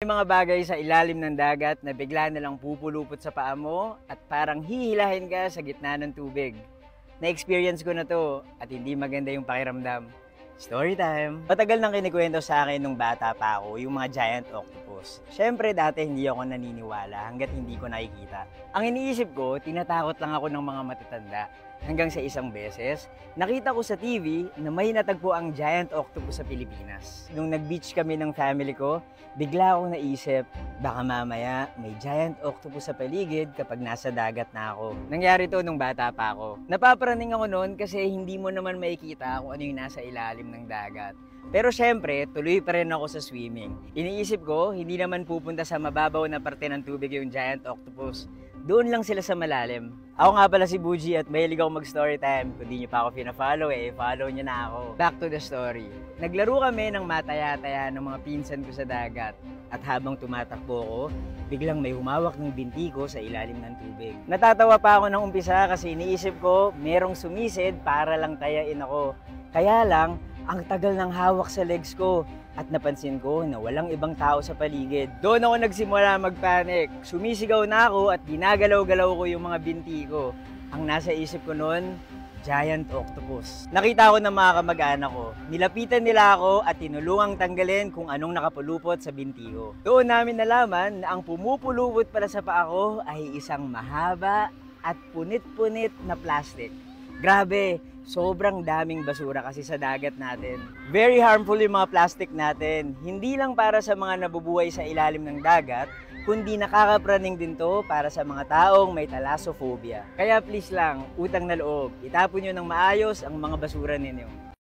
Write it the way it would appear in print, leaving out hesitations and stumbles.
May mga bagay sa ilalim ng dagat na bigla na lang pupulupot sa paa mo at parang hihilahin ka sa gitna ng tubig. Na-experience ko na to at hindi maganda yung pakiramdam. Story time! Matagal nang kinikwento sa akin nung bata pa ako yung mga giant octopus. Siyempre dati hindi ako naniniwala hanggat hindi ko nakikita. Ang iniisip ko, tinatakot lang ako ng mga matatanda. Hanggang sa isang beses, nakita ko sa TV na may natagpo ang giant octopus sa Pilipinas. Nung nag-beach kami ng family ko, bigla akong naisip, baka mamaya may giant octopus sa paligid kapag nasa dagat na ako. Nangyari to nung bata pa ako. Napaparaning ako noon kasi hindi mo naman makikita kung ano yung nasa ilalim ng dagat. Pero syempre, tuloy pa rin ako sa swimming. Iniisip ko, hindi naman pupunta sa mababaw na parte ng tubig yung giant octopus. Doon lang sila sa malalim. Ako nga pala si Buji at mahilig ako mag-story time. Kung di nyo pa ako pina-follow follow nyo na ako. Back to the story. Naglaro kami ng mataya-taya ng mga pinsan ko sa dagat. At habang tumatakbo ko, biglang may humawak ng binti ko sa ilalim ng tubig. Natatawa pa ako ng umpisa kasi iniisip ko, merong sumisid para lang tayain ako. Kaya lang, ang tagal ng hawak sa legs ko at napansin ko na walang ibang tao sa paligid. Doon ako nagsimula magpanik. Sumisigaw na ako at ginagalaw-galaw ko yung mga binti ko. Ang nasa isip ko noon, giant octopus. Nakita ko ng mga kamag-anak ko. Nilapitan nila ako at tinulungang tanggalin kung anong nakapulupot sa binti ko. Doon namin nalaman na ang pumupulupot pala sa paa ko ay isang mahaba at punit-punit na plastic. Grabe! Sobrang daming basura kasi sa dagat natin. Very harmful yung mga plastic natin. Hindi lang para sa mga nabubuhay sa ilalim ng dagat, kundi nakakapraning din to para sa mga taong may thalassophobia. Kaya please lang, utang na loob, itapon nyo ng maayos ang mga basura ninyo.